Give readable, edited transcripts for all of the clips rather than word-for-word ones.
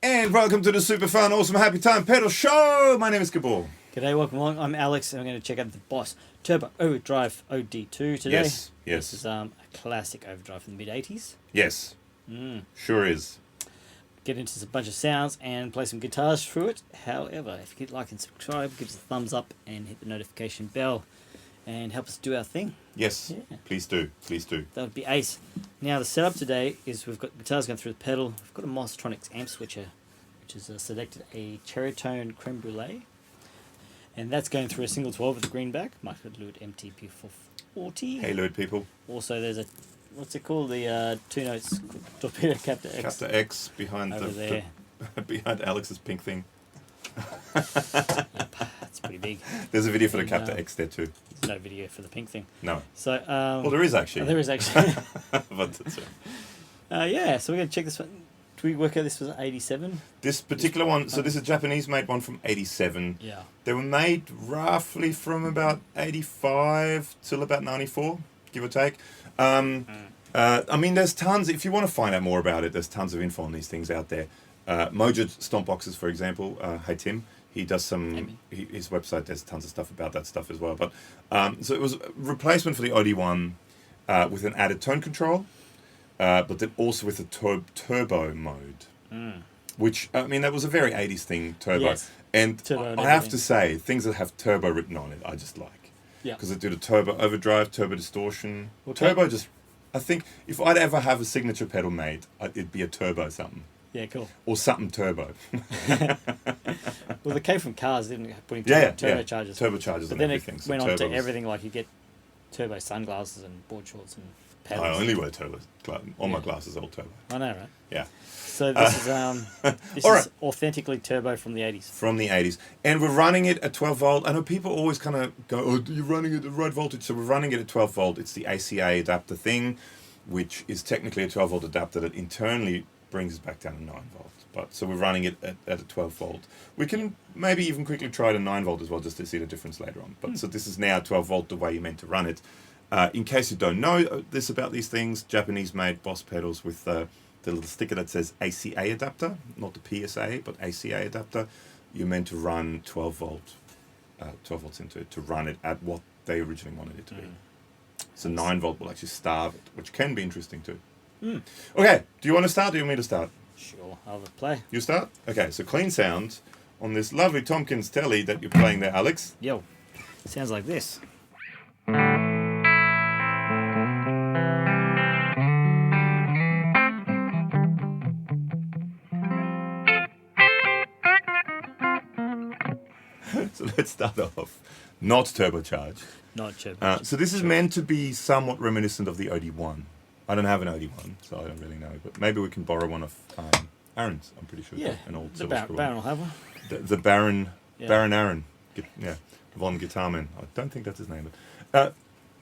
And welcome to the Super Fun Awesome Happy Time Pedal Show. My name is Gabor. G'day, welcome along. I'm Alex, and we're going to check out the Boss Turbo Overdrive OD-2 today. Yes. This is a classic overdrive from the mid-80s. Yes. Sure is. Get into a bunch of sounds and play some guitars through it. However, if you could like and subscribe, give us a thumbs up and hit the notification bell and help us do our thing. Yes. Yeah. Please do. Please do. That would be ace. Now, the setup today is we've got guitars going through the pedal. We've got a Mozztronics Amp Switcher, which has selected a Cherry Tone Creme Brulee. And that's going through a single 12 with a greenback, Mako LEWITT MTP440. Hey, LEWITT people. Also, there's a, what's it called? The two notes, Torpedo Captor X. Captor X behind there. Behind Alex's pink thing. That's pretty big. There's a video for the Captor X there too. There's no video for the pink thing. No. So. Well, there is actually. Oh, there is actually. But that's yeah, so we're going to check this one. Do we work out this was an 87? This particular one, so this is a Japanese made one from 87. Yeah. They were made roughly from about 85 till about 94, give or take. I mean, there's tons, if you want to find out more about it, there's tons of info on these things out there. Mojo Stomp Boxes, for example, hey Tim, he does some, his website, there's tons of stuff about that stuff as well. But so it was a replacement for the OD-1 with an added tone control. But then also with a turbo mode, which, I mean, that was a very 80s thing, turbo. Yes. And Turbo I have to say, things that have turbo written on it, I just like. Yeah. Because it did a turbo overdrive, turbo distortion. Okay. Turbo just, I think, if I'd ever have a signature pedal made, it'd be a turbo something. Yeah, cool. Or something turbo. Well, they came from cars, didn't it? Putting Turbochargers turbochargers. Turbochargers but and then everything. it went on to everything, like you get turbo sunglasses and board shorts and pedals. I only wear turbo. All my glasses are all turbo. I know, right? Yeah. So this is authentically turbo from the 80s. From the 80s. And we're running it at 12 volt. I know people always kind of go, oh, you're running it at the right voltage. So we're running it at 12 volt. It's the ACA adapter thing, which is technically a 12 volt adapter that internally brings us back down to 9 volt. But so we're running it at a 12 volt. We can maybe even quickly try the 9 volt as well, just to see the difference later on. But so this is now 12 volt the way you're meant to run it. In case you don't know this about these things, Japanese-made Boss pedals with the little sticker that says ACA adapter, not the PSA, but ACA adapter, you're meant to run 12 volts into it to run it at what they originally wanted it to be. So 9 volt will actually starve it, which can be interesting too. Okay, do you want to start or do you want me to start? Sure, I'll play. You start? Okay, so clean sound on this lovely Tompkins Tele that you're playing there, Alex. Yo, sounds like this. So let's start off. Not turbocharged. Not turbocharged. So this is meant to be somewhat reminiscent of the OD-1. I don't have an OD-1, so I don't really know. But maybe we can borrow one of Aaron's. I'm pretty sure. Yeah, an old the Baron will have one. The Baron, yeah. Baron Aaron. Yeah, Von Guitarman. I don't think that's his name. But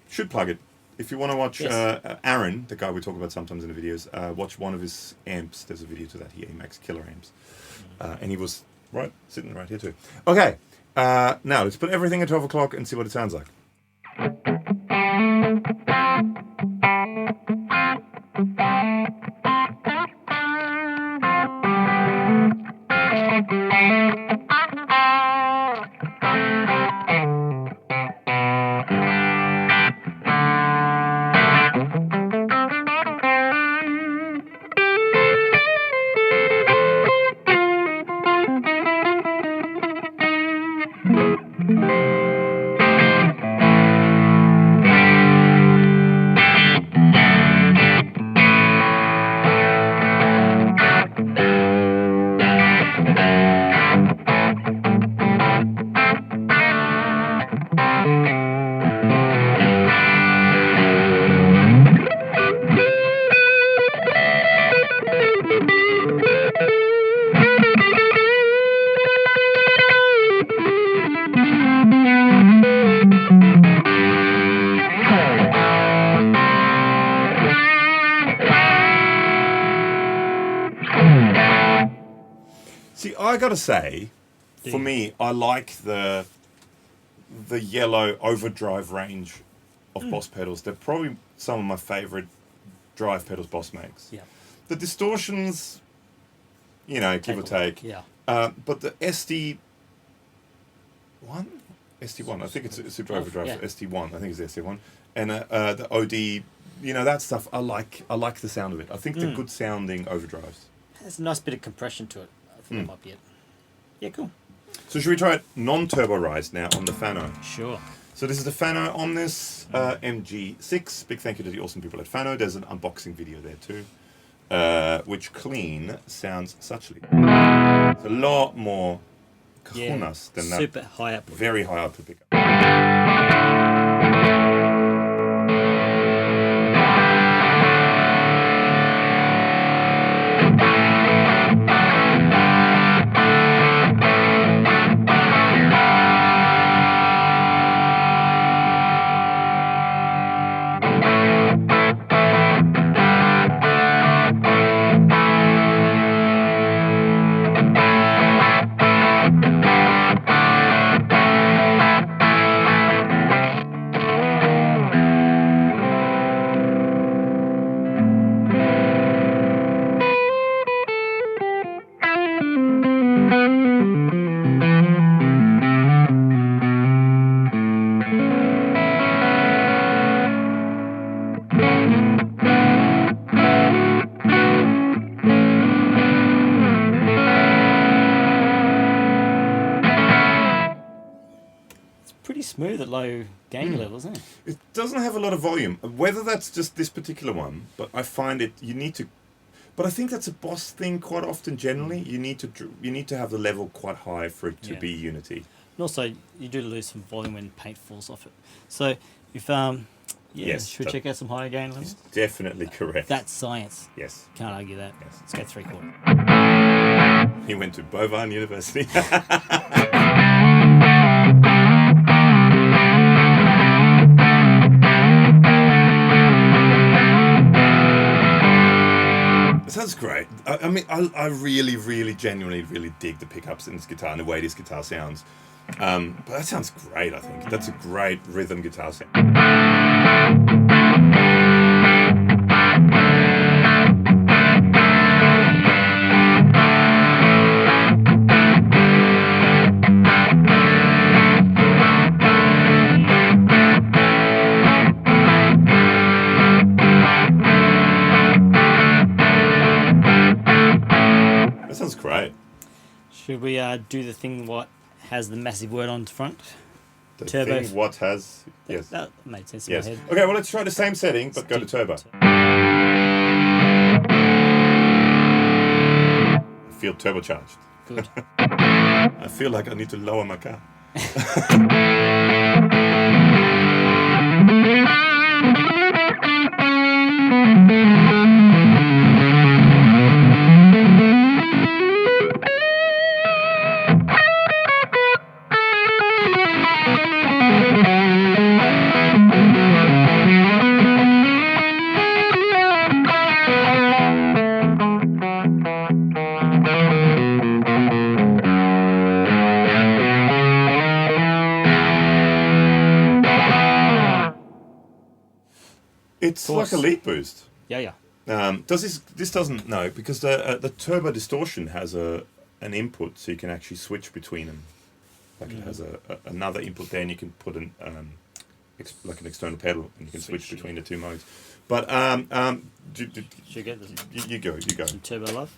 should plug it. If you want to watch Aaron, the guy we talk about sometimes in the videos, watch one of his amps. There's a video to that here. He makes killer amps. And he was sitting right here too. Okay. Now, let's put everything at 12 o'clock and see what it sounds like. See, I gotta say, for me, I like the yellow overdrive range of Boss pedals. They're probably some of my favourite drive pedals Boss makes. Yeah. The distortions, you know, give or take. Yeah. But the SD1, I think it's a Super Overdrive. Yeah. SD1, I think it's the SD1, and the OD, you know, that stuff. I like the sound of it. I think they're good sounding overdrives. There's a nice bit of compression to it. I think that might be it. Yeah, cool. So should we try it non-turborized now on the Fano? Sure. So this is the Fano Omnis MG6. Big thank you to the awesome people at Fano. There's an unboxing video there too, which clean sounds suchly. It's a lot more cajonas than that. Super high output. Very high output pickup. Pretty smooth at low gain levels, isn't it? It doesn't have a lot of volume. Whether that's just this particular one, but I find it you need to. But I think that's a Boss thing quite often. Generally, you need to have the level quite high for it to be unity. And also, you do lose some volume when paint falls off it. So, if Yes, should we check out some higher gain levels? Definitely correct. That's science. Yes. Can't argue that. Yes. Let's go 3/4. He went to Bovine University. Sounds great. I mean, I really, really, genuinely, really dig the pickups in this guitar and the way this guitar sounds. But that sounds great, I think. That's a great rhythm guitar sound. That sounds great. Should we do the thing what has the massive word on the front? The Turbo. thing what has... Yes. That made sense in Yes. my head. Okay, well, let's try the same setting, but go to turbo. I feel turbocharged. Good. I feel like I need to lower my car. It's like a lead boost. Yeah. Does this doesn't because the turbo distortion has an input, so you can actually switch between them. Like it has another input there, and you can put like an external pedal, and you can switch between the two modes. But Should we get this? you go. Some turbo love.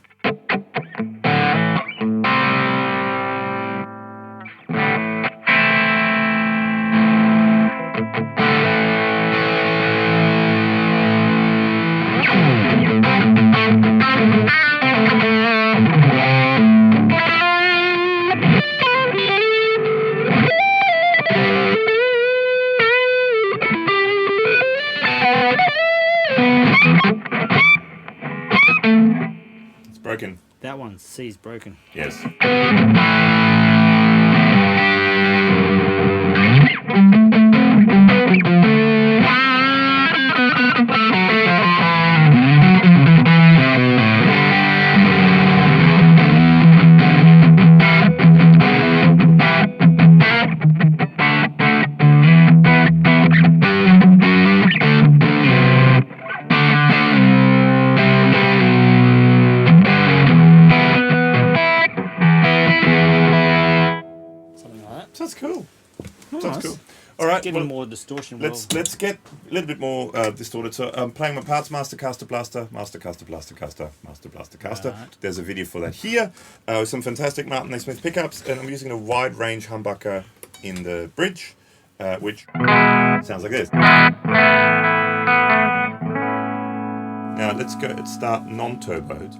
It's broken. That one, C's broken. Yes. All right. Getting more distortion. Let's get a little bit more distorted. So I'm playing my Parts-Master Caster Blaster, Master Caster Blaster Caster, Master Blaster Caster. Right. There's a video for that here with some fantastic Martin A. Smith pickups, and I'm using a wide range humbucker in the bridge, which sounds like this. Now let's start non-turboed.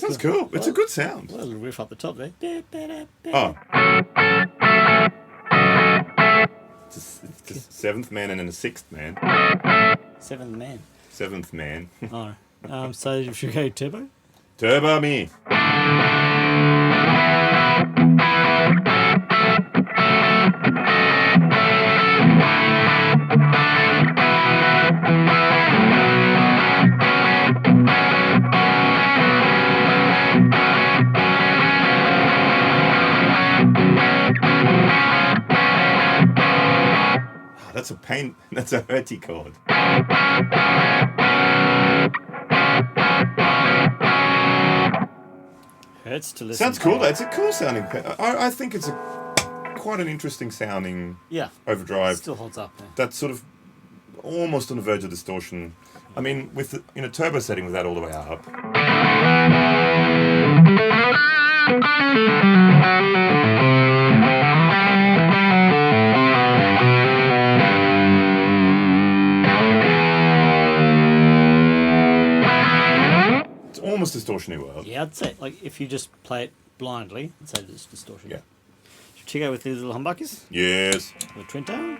That's cool. It's a good sound. A little riff up the top there. Oh. It's a seventh man and then a sixth man. Seventh man. Seventh man. Oh. So if you go turbo? Turbo me. That's a pain. That's a hurty chord. Hurts to listen. Sounds cool. It's a cool sounding. I think it's quite an interesting sounding. Yeah. Overdrive. Still holds up. Yeah. That's sort of almost on the verge of distortion. I mean, with in a turbo setting with that all the way up. Almost distortion-y world. Yeah, I'd say, like, if you just play it blindly, I'd say there's distortion. Yeah. Should we check out with these little humbuckers? Yes. The twin tone?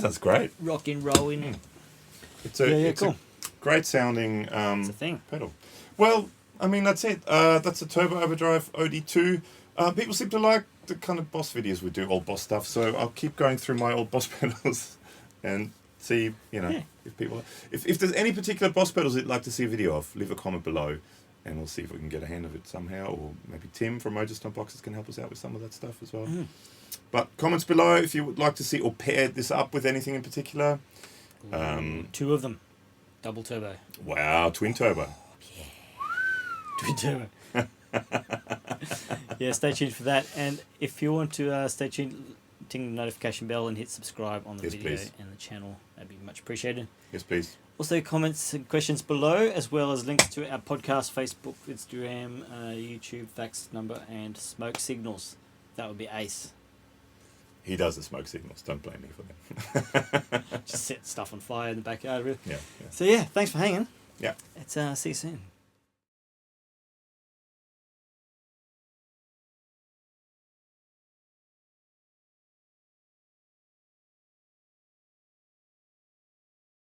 That's great. Rock and rolling. It's a cool. Great sounding It's a thing. pedal. Well, I mean, that's it. That's a Turbo Overdrive OD-2. People seem to like the kind of Boss videos we do, old Boss stuff, so I'll keep going through my old Boss pedals and see, if people... If there's any particular Boss pedals you'd like to see a video of, leave a comment below, and we'll see if we can get a hand of it somehow, or maybe Tim from Mozztronics Boxes can help us out with some of that stuff as well. Mm. But comments below if you would like to see or pair this up with anything in particular. Two of them. Double turbo. Wow, twin turbo. Twin turbo. Yeah, stay tuned for that. And if you want to stay tuned, ding the notification bell and hit subscribe on the video please. and the channel, that'd be much appreciated. Yes, please. Also, comments and questions below, as well as links to our podcast, Facebook, Instagram, YouTube, fax number, and smoke signals. That would be ace. He does the smoke signals. Don't blame me for that. Just set stuff on fire in the backyard. Really. Yeah. So yeah, thanks for hanging. Yeah. Let's see you soon.